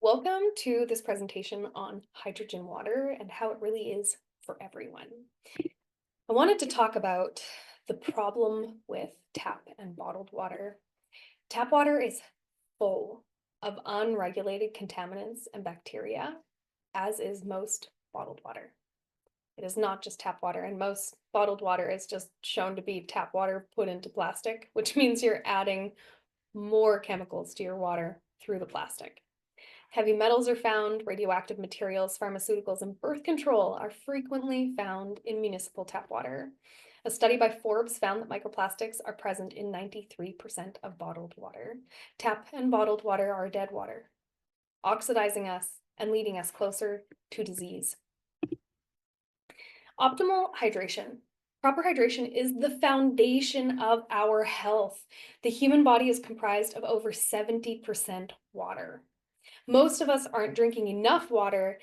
Welcome to this presentation on hydrogen water and how it really is for everyone. I wanted to talk about the problem with tap and bottled water. Tap water is full of unregulated contaminants and bacteria, as is most bottled water. It is not just tap water, and most bottled water is just shown to be tap water put into plastic, which means you're adding more chemicals to your water through the plastic. Heavy metals are found, radioactive materials, pharmaceuticals, and birth control are frequently found in municipal tap water. A study by Forbes found that microplastics are present in 93% of bottled water. Tap and bottled water are dead water, oxidizing us and leading us closer to disease. Optimal hydration. Proper hydration is the foundation of our health. The human body is comprised of over 70% water. Most of us aren't drinking enough water,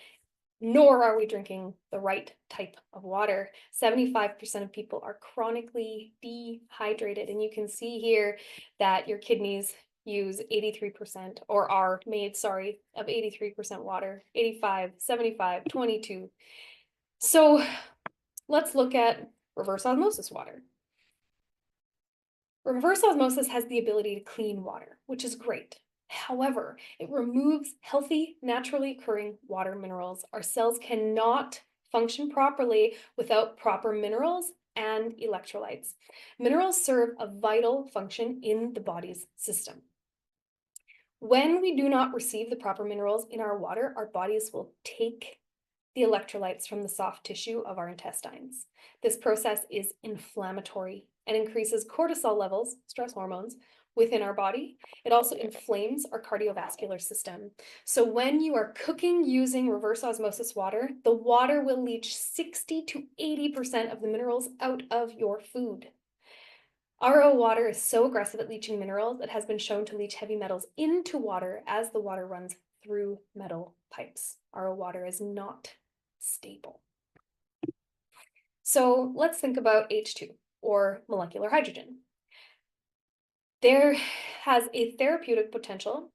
nor are we drinking the right type of water. 75% of people are chronically dehydrated, and you can see here that your kidneys use 83% or are made, of 83% water, 85, 75, 22. So let's look at reverse osmosis water. Reverse osmosis has the ability to clean water, which is great. However, it removes healthy, naturally occurring water minerals. Our cells cannot function properly without proper minerals and electrolytes. Minerals serve a vital function in the body's system. When we do not receive the proper minerals in our water, our bodies will take the electrolytes from the soft tissue of our intestines. This process is inflammatory and increases cortisol levels, stress hormones, within our body. It also inflames our cardiovascular system. So when you are cooking using reverse osmosis water, the water will leach 60 to 80% of the minerals out of your food. RO water is so aggressive at leaching minerals, it has been shown to leach heavy metals into water as the water runs through metal pipes. RO water is not stable. So let's think about H2, or molecular hydrogen. There has a therapeutic potential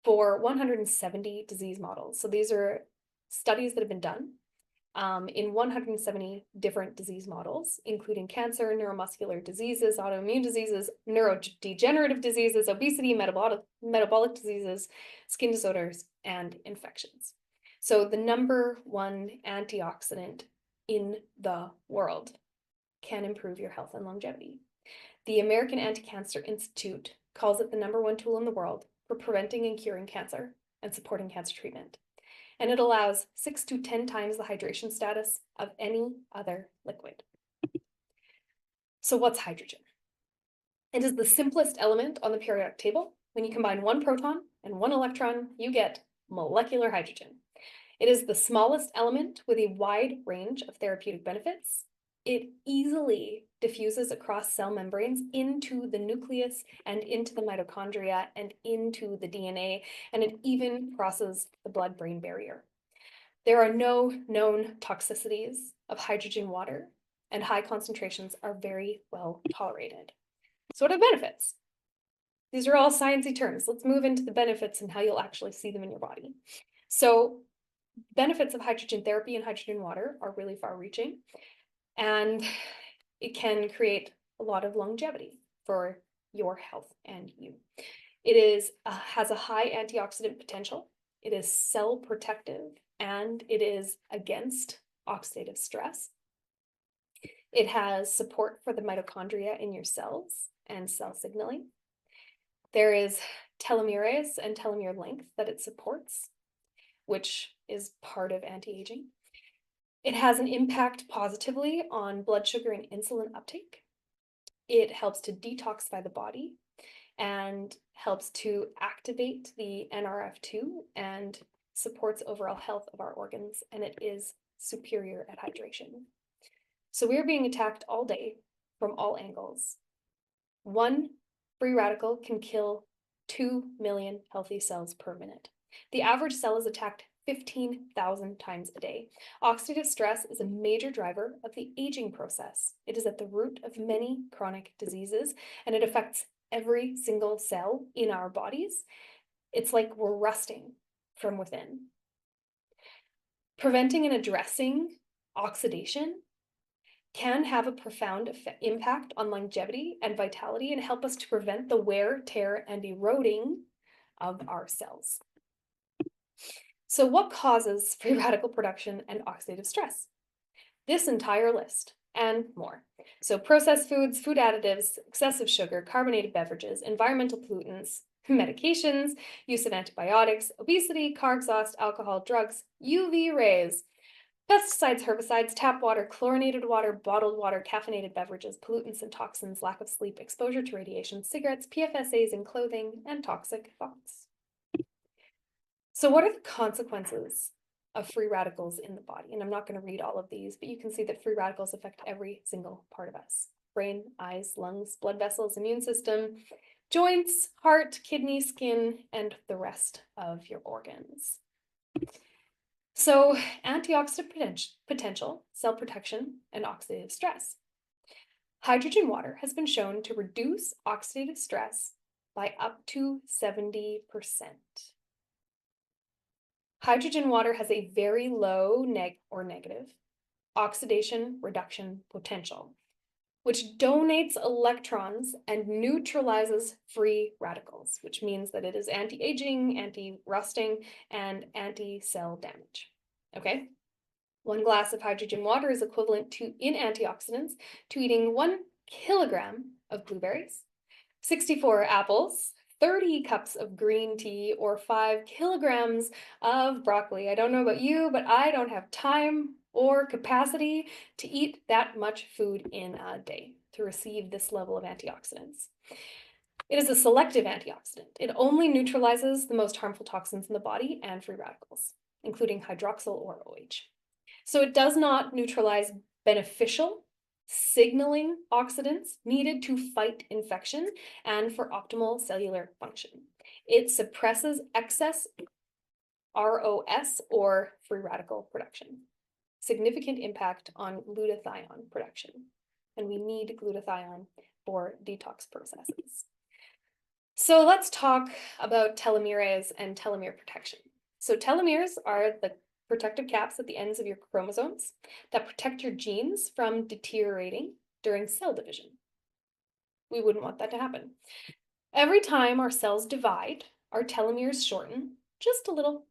for 170 disease models. So these are studies that have been done in 170 different disease models, including cancer, neuromuscular diseases, autoimmune diseases, neurodegenerative diseases, obesity, metabolic diseases, skin disorders, and infections. So the number one antioxidant in the world can improve your health and longevity. The American Anti-Cancer Institute calls it the number one tool in the world for preventing and curing cancer and supporting cancer treatment. And it allows 6 to 10 times the hydration status of any other liquid. So what's hydrogen? It is the simplest element on the periodic table. When you combine one proton and one electron, you get molecular hydrogen. It is the smallest element with a wide range of therapeutic benefits. It easily diffuses across cell membranes into the nucleus and into the mitochondria and into the DNA, and it even crosses the blood-brain barrier. There are no known toxicities of hydrogen water, and high concentrations are very well tolerated. So what are the benefits? These are all sciencey terms. Let's move into the benefits and how you'll actually see them in your body. So benefits of hydrogen therapy and hydrogen water are really far-reaching, and it can create a lot of longevity for your health and you. It has a high antioxidant potential. It is cell protective, and it is against oxidative stress. It has support for the mitochondria in your cells and cell signaling. There is telomerase and telomere length that it supports, which is part of anti-aging. It has an impact positively on blood sugar and insulin uptake. It helps to detoxify the body and helps to activate the NRF2 and supports overall health of our organs, and it is superior at hydration. So we are being attacked all day from all angles. One free radical can kill 2 million healthy cells per minute. The average cell is attacked 15,000 times a day. Oxidative stress is a major driver of the aging process. It is at the root of many chronic diseases, and it affects every single cell in our bodies. It's like we're rusting from within. Preventing and addressing oxidation can have a profound impact on longevity and vitality and help us to prevent the wear, tear, and eroding of our cells. So what causes free radical production and oxidative stress? This entire list and more. So processed foods, food additives, excessive sugar, carbonated beverages, environmental pollutants, medications, use of antibiotics, obesity, car exhaust, alcohol, drugs, UV rays, pesticides, herbicides, tap water, chlorinated water, bottled water, caffeinated beverages, pollutants and toxins, lack of sleep, exposure to radiation, cigarettes, PFSAs in clothing, and toxic thoughts. So what are the consequences of free radicals in the body? And I'm not going to read all of these, but you can see that free radicals affect every single part of us: brain, eyes, lungs, blood vessels, immune system, joints, heart, kidney, skin, and the rest of your organs. So antioxidant potential, cell protection, and oxidative stress. Hydrogen water has been shown to reduce oxidative stress by up to 70%. Hydrogen water has a very low negative oxidation reduction potential, which donates electrons and neutralizes free radicals, which means that it is anti-aging, anti-rusting, and anti-cell damage. Okay? 1 glass of hydrogen water is equivalent to, in antioxidants, to eating 1 kilogram of blueberries, 64 apples, 30 cups of green tea, or 5 kilograms of broccoli. I don't know about you, but I don't have time or capacity to eat that much food in a day to receive this level of antioxidants. It is a selective antioxidant. It only neutralizes the most harmful toxins in the body and free radicals, including hydroxyl or OH. So it does not neutralize beneficial signaling oxidants needed to fight infection and for optimal cellular function. It suppresses excess ROS or free radical production. Significant impact on glutathione production. And we need glutathione for detox processes. So let's talk about telomerase and telomere protection. So telomeres are the protective caps at the ends of your chromosomes that protect your genes from deteriorating during cell division. We wouldn't want that to happen. Every time our cells divide, our telomeres shorten just a little.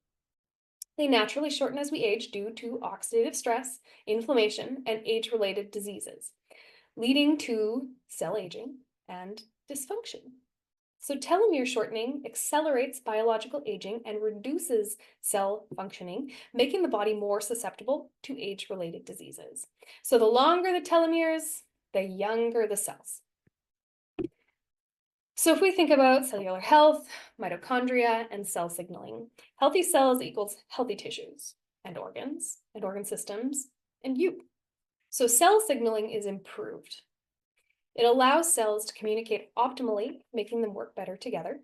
They naturally shorten as we age due to oxidative stress, inflammation, and age-related diseases, leading to cell aging and dysfunction. So telomere shortening accelerates biological aging and reduces cell functioning, making the body more susceptible to age-related diseases. So the longer the telomeres, the younger the cells. So if we think about cellular health, mitochondria, and cell signaling, healthy cells equals healthy tissues and organ systems, and you. So cell signaling is improved. It allows cells to communicate optimally, making them work better together.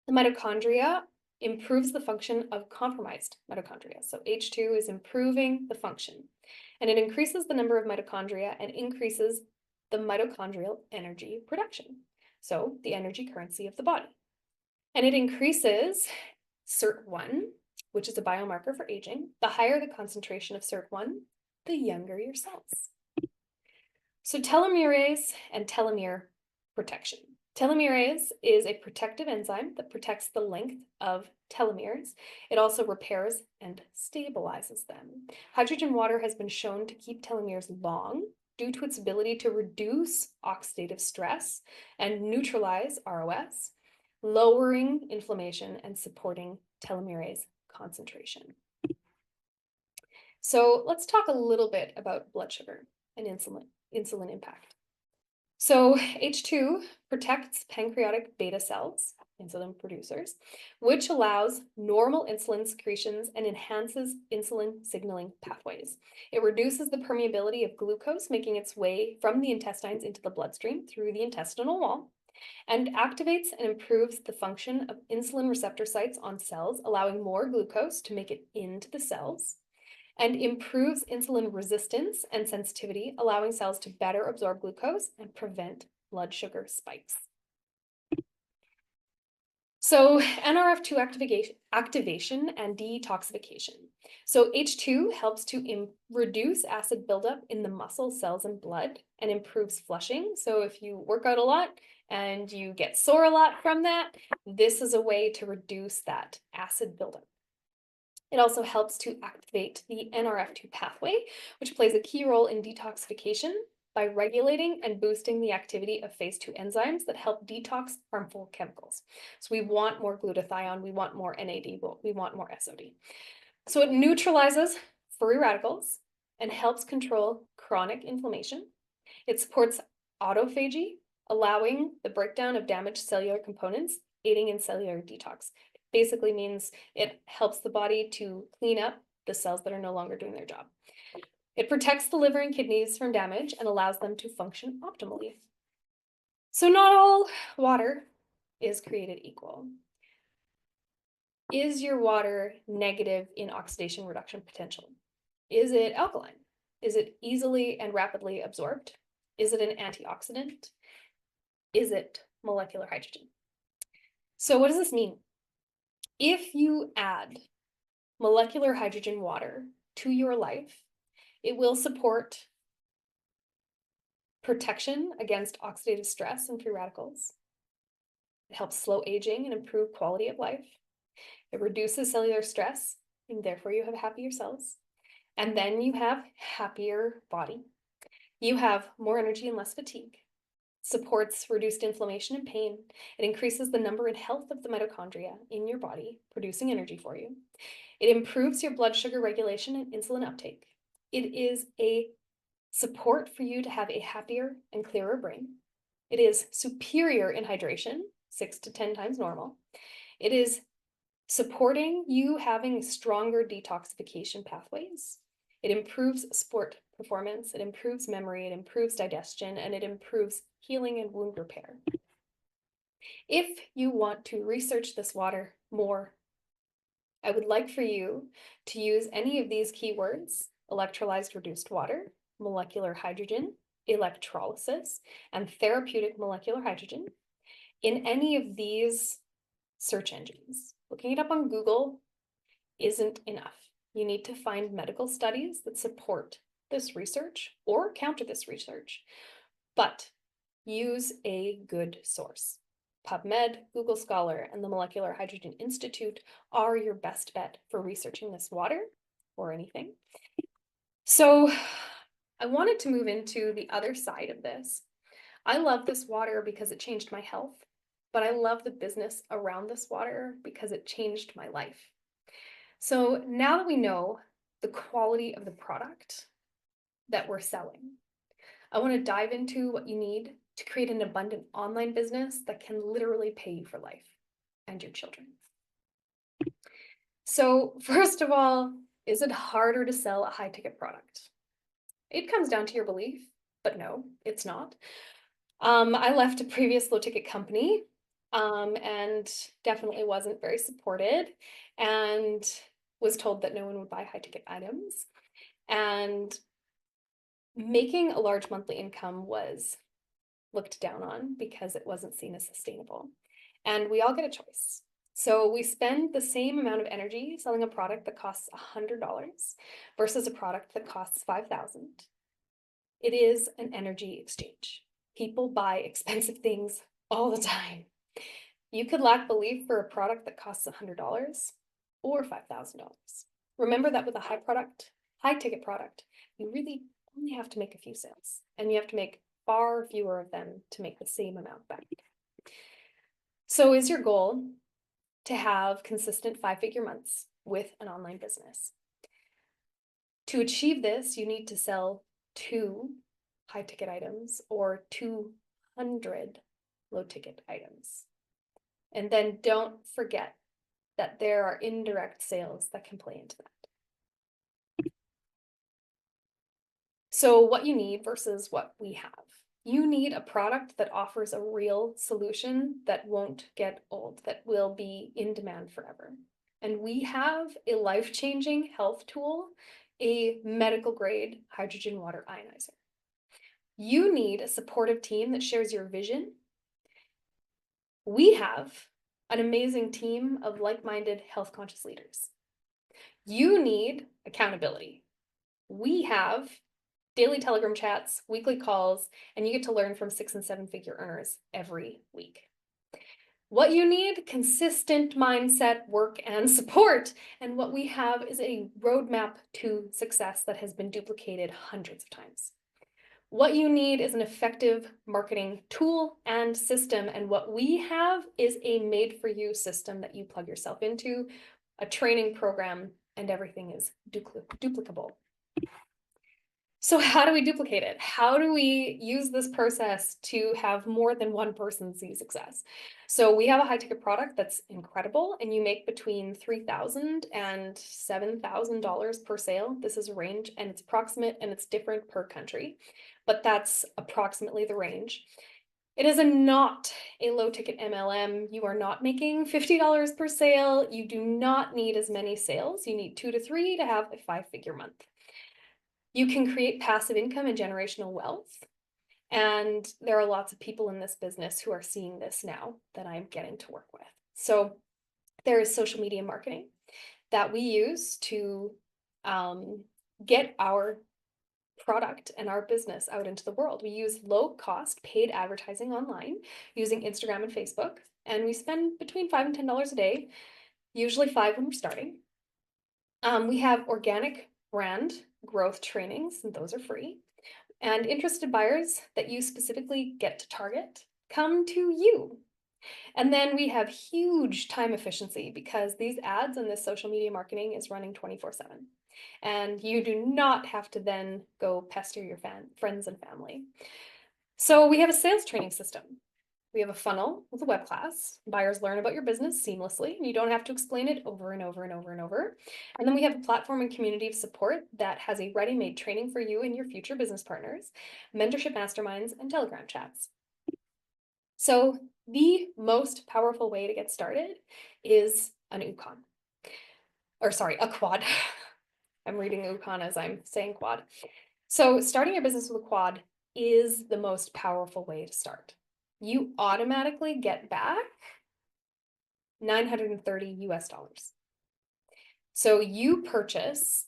The mitochondria improves the function of compromised mitochondria. So H2 is improving the function, and it increases the number of mitochondria and increases the mitochondrial energy production. So the energy currency of the body. And it increases SIRT1, which is a biomarker for aging. The higher the concentration of SIRT1, the younger your cells. So telomerase and telomere protection. Telomerase is a protective enzyme that protects the length of telomeres. It also repairs and stabilizes them. Hydrogen water has been shown to keep telomeres long due to its ability to reduce oxidative stress and neutralize ROS, lowering inflammation and supporting telomerase concentration. So let's talk a little bit about blood sugar and insulin impact. So H2 protects pancreatic beta cells, insulin producers, which allows normal insulin secretions and enhances insulin signaling pathways. It reduces the permeability of glucose, making its way from the intestines into the bloodstream through the intestinal wall, and activates and improves the function of insulin receptor sites on cells, allowing more glucose to make it into the cells, and improves insulin resistance and sensitivity, allowing cells to better absorb glucose and prevent blood sugar spikes. So NRF2 activation and detoxification. So H2 helps to reduce acid buildup in the muscle cells and blood and improves flushing. So if you work out a lot and you get sore a lot from that, this is a way to reduce that acid buildup. It also helps to activate the NRF2 pathway, which plays a key role in detoxification by regulating and boosting the activity of phase 2 enzymes that help detox harmful chemicals. So we want more glutathione, we want more NAD, we want more SOD. So it neutralizes free radicals and helps control chronic inflammation. It supports autophagy, allowing the breakdown of damaged cellular components, aiding in cellular detox. It basically means it helps the body to clean up the cells that are no longer doing their job. It protects the liver and kidneys from damage and allows them to function optimally. So not all water is created equal. Is your water negative in oxidation reduction potential? Is it alkaline? Is it easily and rapidly absorbed? Is it an antioxidant? Is it molecular hydrogen? So what does this mean? If you add molecular hydrogen water to your life, it will support protection against oxidative stress and free radicals. It helps slow aging and improve quality of life. It reduces cellular stress, and therefore you have happier cells. And then you have happier body. You have more energy and less fatigue. Supports reduced inflammation and pain. It increases the number and health of the mitochondria in your body, producing energy for you. It improves your blood sugar regulation and insulin uptake. It is a support for you to have a happier and clearer brain. It is superior in hydration, 6 to 10 times normal. It is supporting you having stronger detoxification pathways. It improves sport performance, it improves memory, it improves digestion, and it improves healing and wound repair. If you want to research this water more, I would like for you to use any of these keywords: electrolyzed reduced water, molecular hydrogen, electrolysis, and therapeutic molecular hydrogen in any of these search engines. Looking it up on Google isn't enough. You need to find medical studies that support this research or counter this research, but use a good source. PubMed, Google Scholar, and the Molecular Hydrogen Institute are your best bet for researching this water or anything. So I wanted to move into the other side of this. I love this water because it changed my health, but I love the business around this water because it changed my life. So now that we know the quality of the product that we're selling, I want to dive into what you need to create an abundant online business that can literally pay you for life and your children. So first of all, is it harder to sell a high-ticket product? It comes down to your belief, but no, it's not. I left a previous low-ticket company and definitely wasn't very supported and was told that no one would buy high-ticket items. And making a large monthly income was looked down on because it wasn't seen as sustainable. And we all get a choice. So we spend the same amount of energy selling a product that costs $100 versus a product that costs $5,000. It is an energy exchange. People buy expensive things all the time. You could lack belief for a product that costs $100 or $5,000. Remember that with a high-ticket product, you really only have to make a few sales, and you have to make far fewer of them to make the same amount back. So is your goal to have consistent 5-figure months with an online business? To achieve this, you need to sell 2 high-ticket items or 200 low-ticket items. And then don't forget that there are indirect sales that can play into that. So what you need versus what we have. You need a product that offers a real solution that won't get old, that will be in demand forever. And we have a life-changing health tool, a medical grade hydrogen water ionizer. You need a supportive team that shares your vision. We have an amazing team of like-minded, health-conscious leaders. You need accountability. We have daily Telegram chats, weekly calls, and you get to learn from 6- and 7-figure earners every week. What you need: consistent mindset, work, and support. And what we have is a roadmap to success that has been duplicated hundreds of times. What you need is an effective marketing tool and system. And what we have is a made-for-you system that you plug yourself into, a training program, and everything is duplicable. So how do we duplicate it? How do we use this process to have more than one person see success? So we have a high-ticket product that's incredible, and you make between $3,000 and $7,000 per sale. This is a range, and it's approximate, and it's different per country, but that's approximately the range. It is not a low-ticket MLM. You are not making $50 per sale. You do not need as many sales. You need 2 to 3 to have a 5-figure month. You can create passive income and generational wealth. And there are lots of people in this business who are seeing this now that I'm getting to work with. So there is social media marketing that we use to get our product and our business out into the world. We use low-cost paid advertising online using Instagram and Facebook, and we spend between $5 and $10 a day, usually $5 when we're starting. We have organic brand growth trainings, and those are free. And interested buyers that you specifically get to target come to you. And then we have huge time efficiency because these ads and this social media marketing is running 24/7. And you do not have to then go pester your friends and family. So we have a sales training system. We have a funnel with a web class. Buyers learn about your business seamlessly, and you don't have to explain it over and over and over and over. And then we have a platform and community of support that has a ready-made training for you and your future business partners, mentorship masterminds, and Telegram chats. So the most powerful way to get started is a quad. I'm reading UConn as I'm saying quad. So starting your business with a quad is the most powerful way to start. You automatically get back $930. So you purchase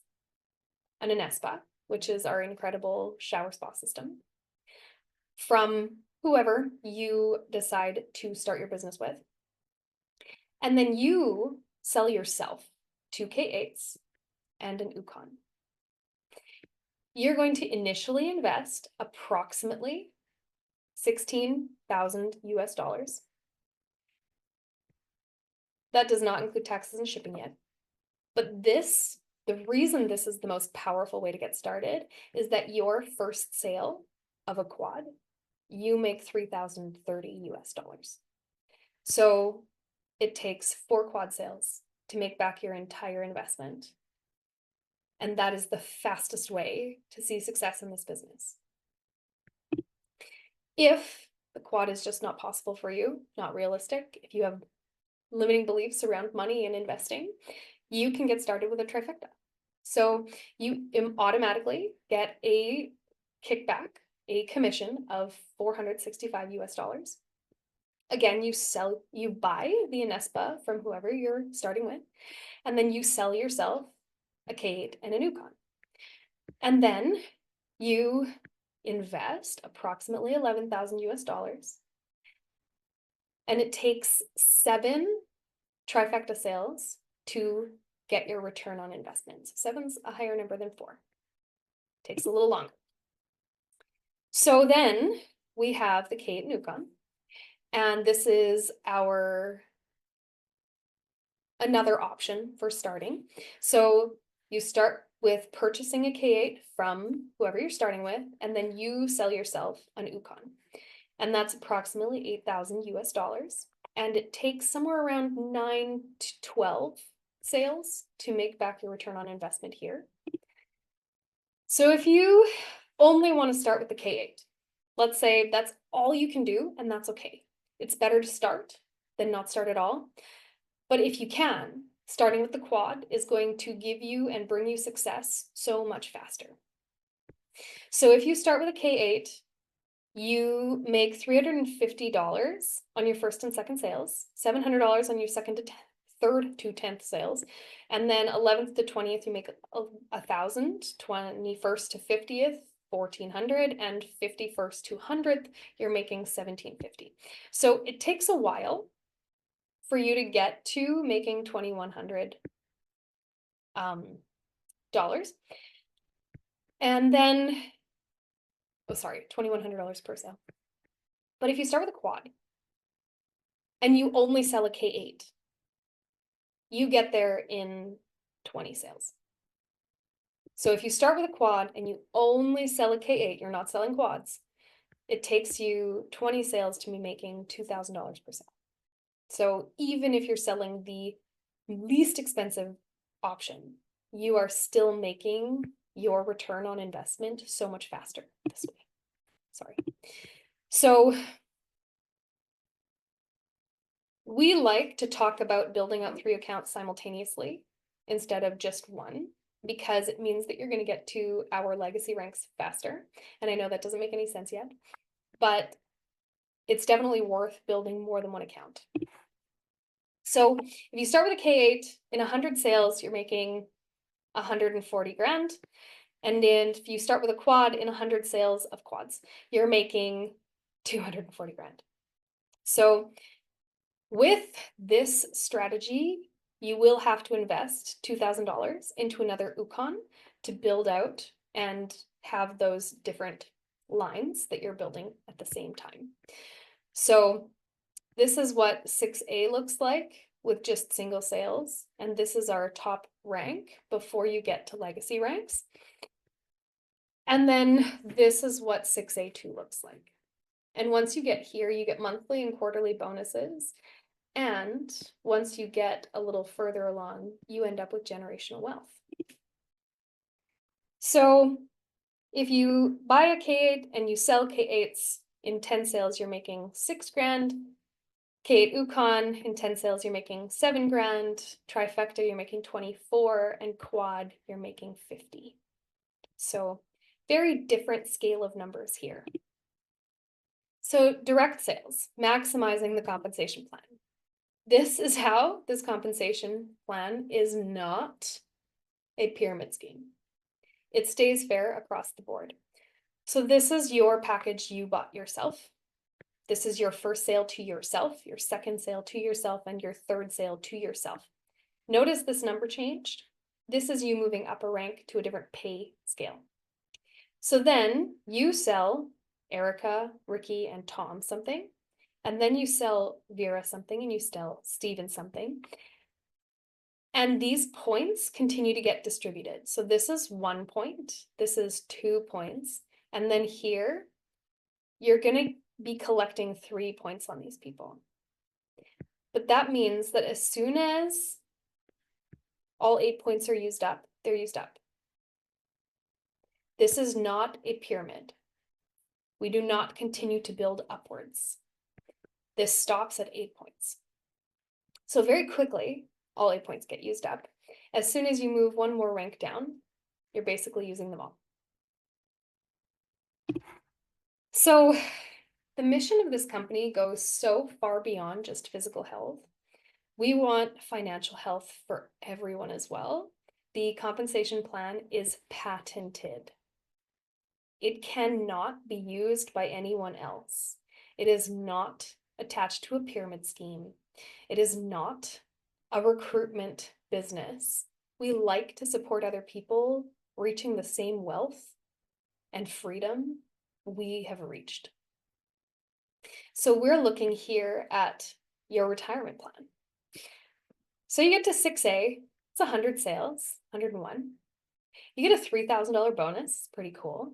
an Anespa, which is our incredible shower spa system, from whoever you decide to start your business with. And then you sell yourself 2 K8s and an UConn. You're going to initially invest approximately $16,000. That does not include taxes and shipping yet. But the reason this is the most powerful way to get started is that your first sale of a quad, you make $3,030. So it takes 4 quad sales to make back your entire investment. And that is the fastest way to see success in this business. If the quad is just not possible for you, not realistic, if you have limiting beliefs around money and investing, you can get started with a trifecta. So you automatically get a kickback, a commission of $465. Again, you buy the Anespa from whoever you're starting with, and then you sell yourself a K8 and an UConn. And then you invest approximately $11,000. And it takes 7 trifecta sales to get your return on investment. 7's a higher number than 4. Takes a little longer. So then we have the K8 and UConn. And this is another option for starting. So you start with purchasing a K8 from whoever you're starting with, and then you sell yourself an UConn. And that's approximately $8,000. And it takes somewhere around 9 to 12 sales to make back your return on investment here. So if you only want to start with the K8, let's say that's all you can do, and that's okay. It's better to start than not start at all. But if you can, starting with the quad is going to give you and bring you success so much faster. So if you start with a K8, you make $350 on your first and second sales, $700 on your third to 10th sales, and then 11th to 20th you make 1,000, 21st to 50th 1,400, and 51st to 100th you're making 1,750. So it takes a while for you to get to making $2,100 dollars, and then $2,100 per sale. But if you start with a quad and you only sell a K8, you get there in 20 sales. So if you start with a quad and you only sell a K8, you're not selling quads, it takes you 20 sales to be making $2,000 per sale. So even if you're selling the least expensive option, you are still making your return on investment so much faster this way. Sorry. So we like to talk about building out 3 accounts simultaneously instead of just one, because it means that you're going to get to our legacy ranks faster. And I know that doesn't make any sense yet, but it's definitely worth building more than one account. So if you start with a K8, in 100 sales, you're making 140 grand. And then if you start with a quad, in 100 sales of quads, you're making 240 grand. So with this strategy, you will have to invest $2,000 into another Ukon to build out and have those different lines that you're building at the same time. So this is what 6A looks like with just single sales. And this is our top rank before you get to legacy ranks. And then this is what 6A2 looks like. And once you get here, you get monthly and quarterly bonuses. And once you get a little further along, you end up with generational wealth. So if you buy a K8 and you sell K8s in 10 sales, you're making 6 grand. K8 Ukon, in 10 sales, you're making 7 grand. Trifecta, you're making 24. And quad, you're making 50. So very different scale of numbers here. So direct sales, maximizing the compensation plan. This is how this compensation plan is not a pyramid scheme. It stays fair across the board. So this is your package you bought yourself. This is your first sale to yourself, your second sale to yourself, and your third sale to yourself. Notice this number changed. This is you moving up a rank to a different pay scale. So then you sell Erica, Ricky, and Tom something. And then you sell Vera something, and you sell Steven something. And these points continue to get distributed. So this is 1 point, this is 2 points. And then here, you're going to be collecting 3 points on these people. But that means that as soon as all 8 points are used up, they're used up. This is not a pyramid. We do not continue to build upwards. This stops at 8 points. So very quickly, all 8 points get used up. As soon as you move one more rank down, you're basically using them all. So the mission of this company goes so far beyond just physical health. We want financial health for everyone as well. The compensation plan is patented. It cannot be used by anyone else. It is not attached to a pyramid scheme. It is not a recruitment business. We like to support other people reaching the same wealth and freedom we have reached. So we're looking here at your retirement plan. So you get to 6A, it's 100 sales, 101. You get a $3,000 bonus, pretty cool.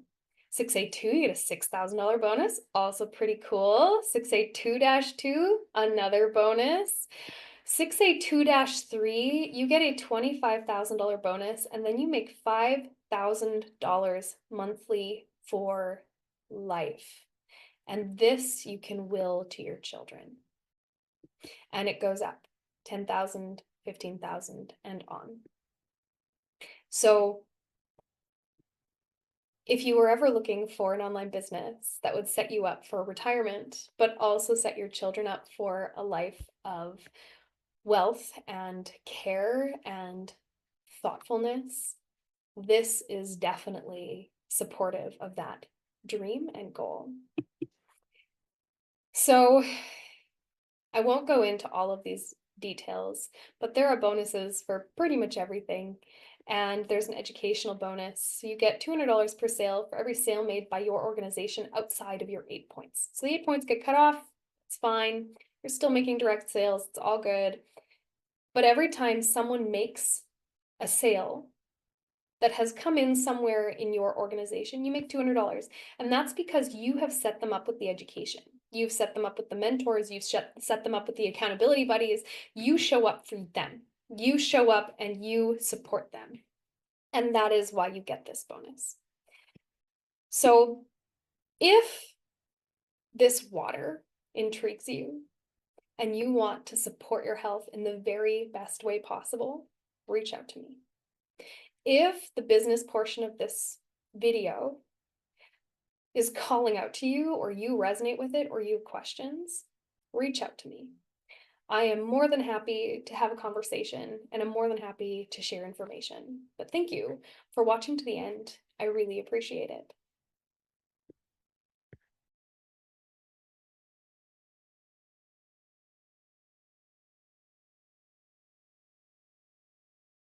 6A2, you get a $6,000 bonus, also pretty cool. 6A2-2, another bonus. 6A2-3, you get a $25,000 bonus, and then you make $5,000 monthly for life. And this you can will to your children. And it goes up 10,000, 15,000, and on. So If you were ever looking for an online business that would set you up for retirement, but also set your children up for a life of wealth and care and thoughtfulness, this is definitely supportive of that dream and goal. So I won't go into all of these details, but there are bonuses for pretty much everything. And there's an educational bonus. So you get $200 per sale for every sale made by your organization outside of your 8 points. So the 8 points get cut off, it's fine. You're still making direct sales, it's all good. But every time someone makes a sale that has come in somewhere in your organization, you make $200. And that's because you have set them up with the education. You've set them up with the mentors. You've set them up with the accountability buddies. You show up for them. You show up and you support them. And that is why you get this bonus. So if this water intrigues you and you want to support your health in the very best way possible, reach out to me. If the business portion of this video is calling out to you, or you resonate with it, or you have questions, reach out to me. I am more than happy to have a conversation, and I'm more than happy to share information. But thank you for watching to the end. I really appreciate it.